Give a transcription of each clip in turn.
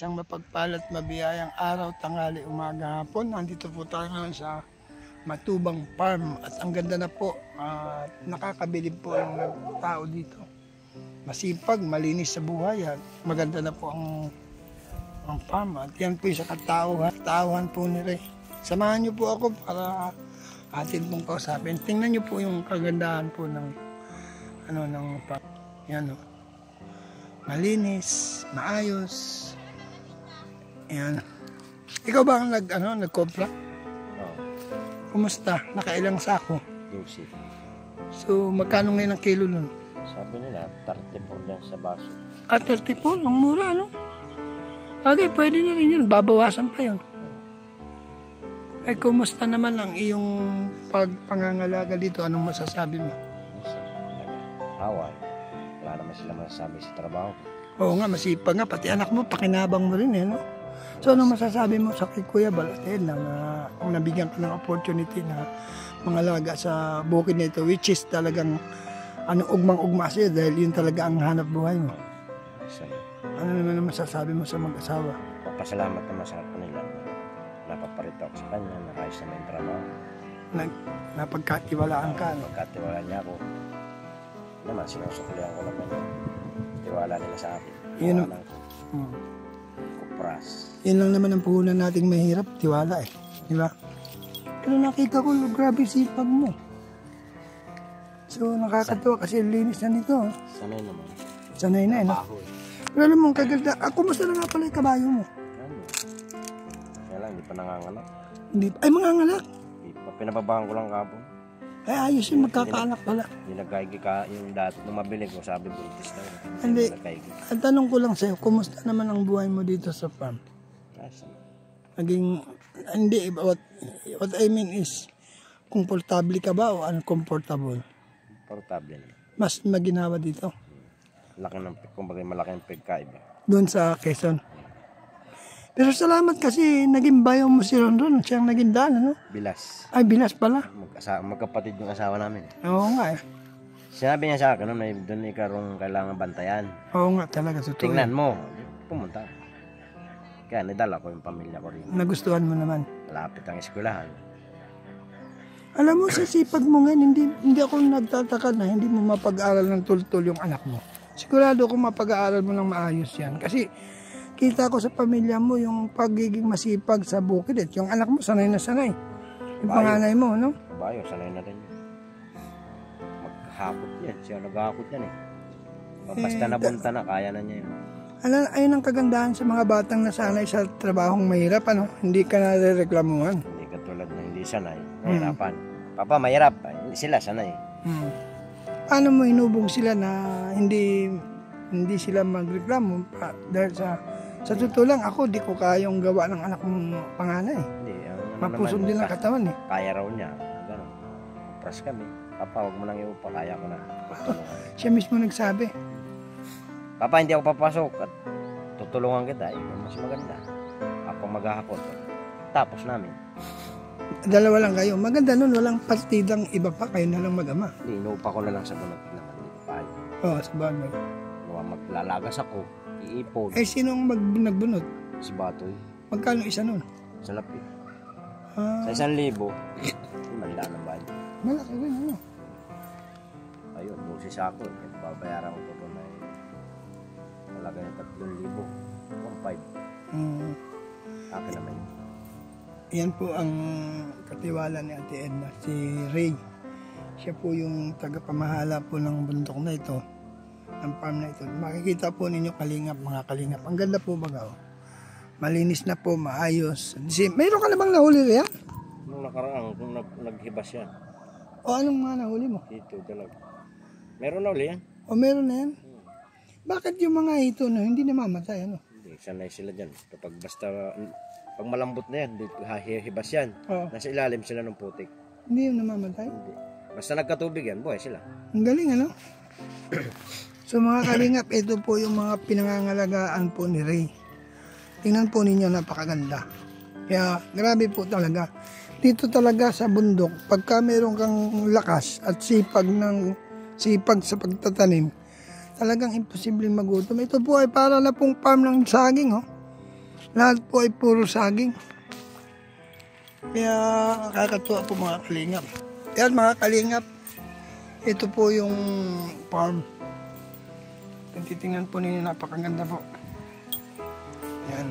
Isang mapagpalat mabiyayang araw, tanghali, umaga, hapon. Nandito po tayo ngayon sa Matubang Farm at ang ganda na po at nakakabilib po ng tao dito. Masipag, malinis sa buhay at maganda na po ang farm at yan po yung sa katauhan po ni Ray. Samahan niyo po ako para atin pong kausapin. Tingnan niyo po yung kagandahan po ng farm. Yan o. Malinis, maayos. Ayan. Ikaw ba ang nagkompra? Oo. Kumusta? Nakailang sako? 12. So, magkano ngayon ang kilo nun? Sabi nila, 34 lang sa baso. 34? Ang mura, no? Okay, pwede na rin yun. Babawasan pa yun. Ay, kumusta naman ang iyong pagpangangalaga dito? Anong masasabi mo? Hawa. Wala naman sila masasabi sa trabaho. Oo nga, masipag nga. Pati anak mo, pakinabang mo rin, eh, no? So, anong masasabi mo sa kay Kuya Balatel na kung nabigyan ka ng opportunity na mangalaga sa bukid na ito, which is talagang ugmang-ugma sa'yo dahil yun talaga ang hanap buhay mo. Ano naman ang masasabi mo sa mag-asawa? Papasalamat naman sa kanila. Napaparito ako sa kanya, nakayos na yung trabaho. Napagkatiwalaan ka, no? Pagkatiwala niya ako. Naman, sinusukulihan ko naman yung tiwala nila sa akin. Yun ang... Kupras. Yan lang naman ang puhunan nating mahirap, tiwala eh. Di ba? Pero nakita ko, grabe sipag mo. So, nakakatawa kasi linis na nito. Sanay naman. Sanay na eh, no? Pero alam mo, kaganda. Kumusta na nga pala yung kabayo mo? Kaya lang, hindi pa nanganganak. Hindi, ay, manganganak. Pinababahan ko lang kapon. Ay, ayos yung magkakaanak pala. Hindi nagkaigi ka yung dati nung mabili ko, sabi buntis daw. Hindi. Ang tanong ko lang sa'yo, kumusta naman ang buhay mo dito sa farm? Naging, hindi, what I mean is, komportable ka ba o uncomfortable? Komportable naman. Mas maginawa dito? Laki ng, kumbaga malaki ang pagkaiba. Doon sa Quezon. Pero salamat kasi naging bayaw mo si Ron. Siyang naging daan, ano? Bilas. Ay, Bilas pala. Magkapatid yung asawa namin. Oo nga eh. Sinabi niya sa akin, doon ikarong kailangan bantayan. Oo nga talaga. Totoo. Tingnan mo. Pumunta. Kaya nidala ko yung pamilya ko rin. Nagustuhan mo naman. Malapit ang eskwelahan. Alam mo, sa sipag mo ngayon, hindi ako nagtataka na hindi mo mapag-aral ng tultul yung anak mo. Sigurado kung mapag-aaral mo ng maayos yan. Kasi kita ko sa pamilya mo yung pagiging masipag sa bukid. At yung anak mo, sanay na sanay. Yung panganay mo, no? Bayo, sanay na rin yun. Maghakot yan. Siya naghakot yan eh. Basta nabunta na, kaya na niya yun. Ayun ang kagandahan sa mga batang nasanay sa trabahong mahirap, ano? Hindi ka nare-reklamuhan. Hindi katulad na hindi sanay. Mahirapan. Papa, mahirap. Hindi sila sanay. Paano mo inubog sila na hindi sila magreklamo dahil sa totoo lang ako di ko kayang gawa ng anak mong panganay. Hindi. Mapusog din ang katawan eh. Kaya raw niya. Ganun. Kupras kami. Papa, huwag mo nang iupa. Kaya ko na. Siya mismo nagsabi. Papa, hindi ako papasok at tutulungan kita. Mas maganda. Ako maghahakot. Tapos namin. Dalawa lang kayo. Maganda nun. Walang partidang iba pa. Kayo na lang mag-ama. Hindi, inuupa ko na lang sa bunot naman. Hindi ko pa. Oo, sa bagay. Maglalagas ako. Iipon. Eh, sinong nagbunot? Si Batoy. Magkano isa nun? Sa lapit. Sa 1,000. Manda ng bahay. Malaki rin, ano? Ayun, busis ako. Babayaran ko po na talaga yung 3,000. 1,500. Akin naman yun. Yan po ang katiwala ni Ate Edna, si Ray. Siya po yung tagapamahala po ng bundok na ito, ng farm na ito. Makikita po ninyo kalingap, mga kalingap. Ang ganda po baga. Malinis na po, maayos. Mayroon ka na bang nahuli riyan? Nung nakaraan, kung naghibas yan. O anong mga nahuli mo? Dito talaga. Meron na uli yan? O meron na yan? Bakit yung mga ito na hindi namamatay? Ano? Hindi, sanay sila dyan. Kapag basta, pag malambot na yan, hibas yan. Nasa ilalim sila ng putik. Hindi yung namamatay? Hindi. Basta nagkatubig yan, buhay sila. Ang galing, ano? So mga kalingap, ito po yung mga pinangangalagaan po ni Ray. Tingnan po ninyo, napakaganda. Kaya grabe po talaga. Dito talaga sa bundok, pagka meron kang lakas at sipag sa pagtatanim, talagang imposibleng magutom. Ito po ay para na pong farm ng saging, oh. Lahat po ay puro saging. Kaya nakakatuwa po mga kalingap. Yan mga kalingap, ito po yung farm. Kung titingnan po ninyo, napakaganda po. Yan.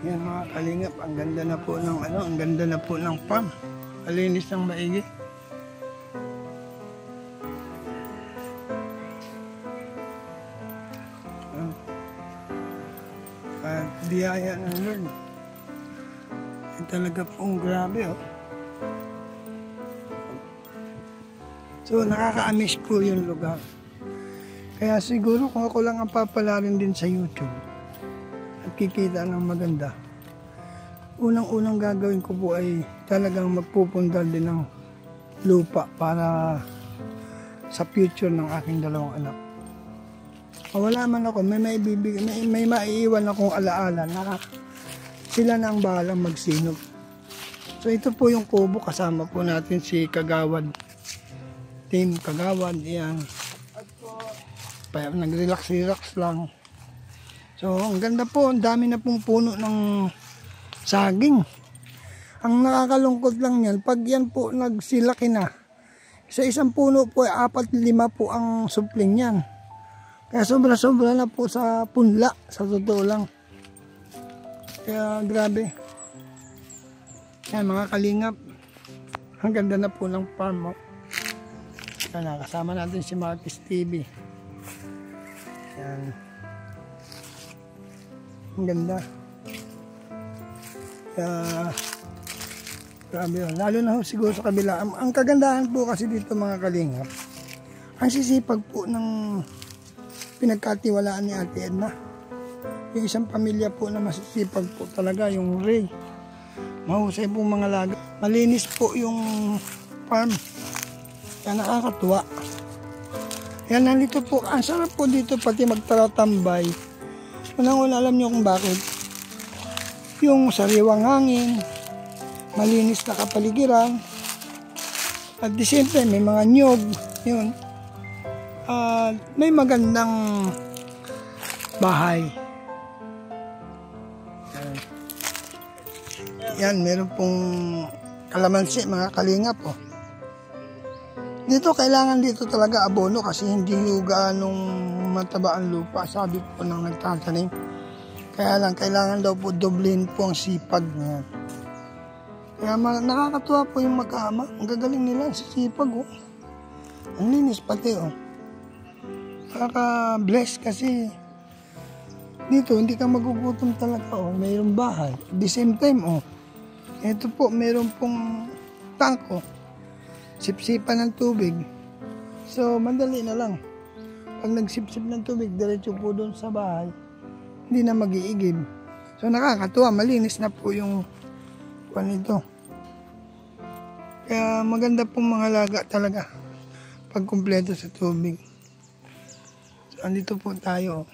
Yan mga kalingap, ang ganda na po ng ang ganda na po ng farm. Malinis ng maigi. At biyaya ng Lord. Ay talaga pong grabe So nakaka-amaze po yung lugar. Kaya siguro kung ako lang ang papalarin din sa YouTube at kikita ng maganda, unang-unang gagawin ko po ay talagang magpupundar din ng lupa para sa future ng aking dalawang anak. Wala man ako, may maiiwan akong alaala na sila na ang bahalang magsinop. So ito po yung kubo, kasama po natin si Kagawad. Team Kagawad, yan. Nag-relax lang. So ang ganda po, ang dami na pong puno ng saging. Ang nakakalungkot lang yan, pag yan po nagsilaki na, sa isang puno po ay 4-5 po ang supling yan. Kaya sobra-sobra na po sa punla, sa totoo lang. Kaya grabe. Yan mga kalingap, ang ganda na po ng farm. Yan, kasama natin si Marcus TV. Yan. Ang ganda. Kaya grabe yun. Lalo na siguro sa kabila. Ang kagandahan po kasi dito mga kalingap, ang sisipag po ng pinagkatiwalaan ni Ate Edna. Yung isang pamilya po na masisipag po talaga, yung Ray. Mahusay po mga laga. Malinis po yung farm. Kaya nakakatuwa. Yan, nandito po. Ang sarap po dito pati magtaratambay. Unang-una alam nyo kung bakit. Yung sariwang hangin, malinis na kapaligiran, at the same time may mga nyog, yun. May magandang bahay. Yan, meron pong kalamansi mga kalingap Dito kailangan dito talaga abono kasi hindi gaanong mataba ang lupa, sabi po ng nagtatanim. Kaya lang kailangan daw po doblehin po ang sipag niya. Kaya nakakatuwa po yung mag-ama. Ang gagaling nila sa sipag Ang linis pati Nakaka-bless kasi dito hindi ka magugutom talaga mayroong bahay. At the same time ito po mayroon pong tangko. Sipsipan ng tubig. So madali na lang. Pag nagsipsip ng tubig, diretso po doon sa bahay. Hindi na mag-iigib. So nakakatuwa, malinis na po yung ito. Kaya maganda pong mga laga talaga pag kumpleto sa tubig. So andito po tayo.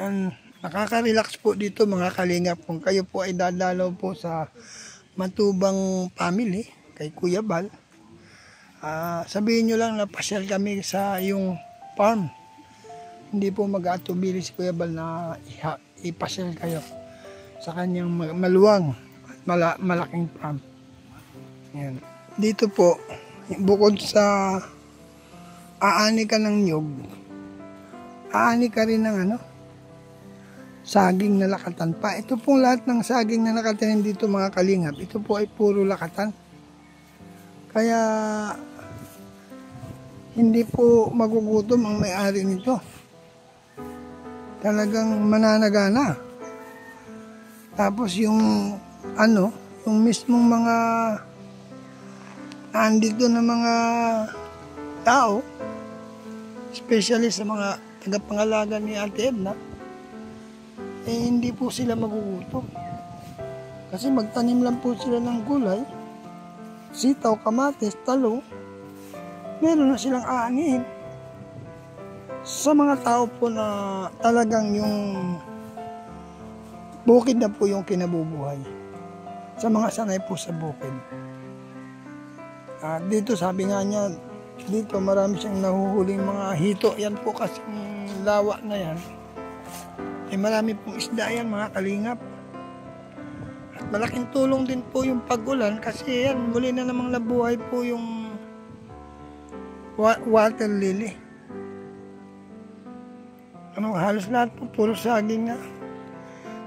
Yan, nakaka-relax po dito mga kalingap. Kung kayo po ay dadalaw po sa Matubang family, kay Kuya Bal, sabihin nyo lang na pasyal kami sa yung farm. Hindi po mag-atubili si Kuya Bal na ipasyal kayo sa kanyang maluwang at malaking farm. Yan. Dito po, bukod sa aani ka ng nyog, aani ka rin ng saging na lakatan pa. Ito pong lahat ng saging na nakatanim dito mga kalingap, ito po ay puro lakatan. Kaya hindi po magugutom ang may-ari nito. Talagang mananagana. Tapos yung yung mismong mga andito na mga tao, especially sa mga tagapangalaga ni Ate Edna, hindi po sila magugutom. Kasi magtanim lang po sila ng gulay, sitaw, kamatis, talong, meron na silang aanin. Sa mga tao po na talagang yung bukid na po yung kinabubuhay. Sa mga sanay po sa bukid. Dito sabi nga niya, dito marami siyang nahuhuling mga hito. Yan po kasi lawa na yan. Marami pong isda yan mga kalingap. At malaking tulong din po yung pag-ulan kasi yan muli na namang nabuhay po yung water lily. Halos lahat po puro saging na.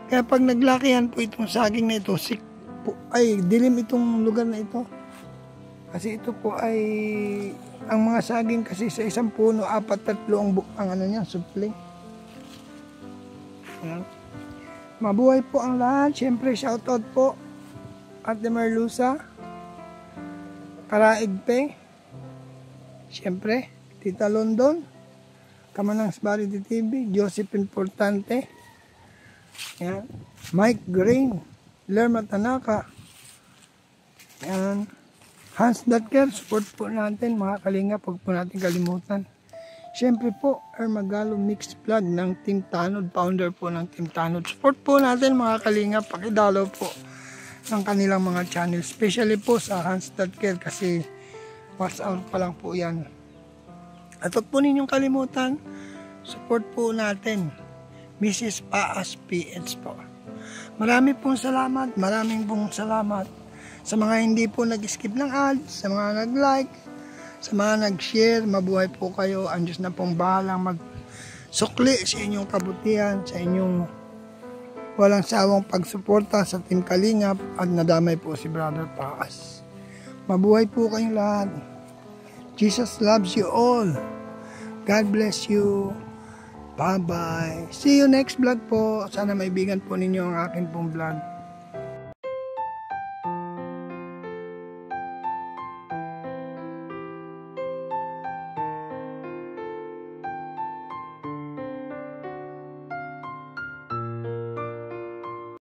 Kaya pag naglakihan po itong saging na ito, dilim itong lugar na ito. Kasi ito po ay, ang mga saging kasi sa isang puno, 4-3 ang ano niya, supling. Mabuhay po ang lahat. Siyempre, shoutout po Ate Merluza, Karaigpe, siyempre, Tita London, Kamanang Sbarity TV, Joseph Importante, yan. Mike Green, Lerma Tanaka, yan. Hans Datker, support po natin mga kalinga, pag po natin kalimutan. Siyempre po, Ermagalo Mixed Vlog ng Team Tanod, founder po ng Team Tanod. Support po natin mga kalinga, pakidalo po ng kanilang mga channel, especially po sa Hans Datker kasi watch out pa lang po yan. At huwag po ninyong kalimutan, support po natin Mrs. Paas PH po. Maraming pong salamat sa mga hindi po nag-skip ng ads, sa mga nag-like, sa mga nag-share. Mabuhay po kayo. Ang Diyos na pong bahalang magsukli sa inyong kabutihan, sa inyong walang sawang pagsuporta sa Team Kalingap at nadamay po si Brother Paas. Mabuhay po kayong lahat. Jesus loves you all. God bless you. Bye-bye. See you next vlog po. Sana maibigan po ninyo ang akin pong vlog.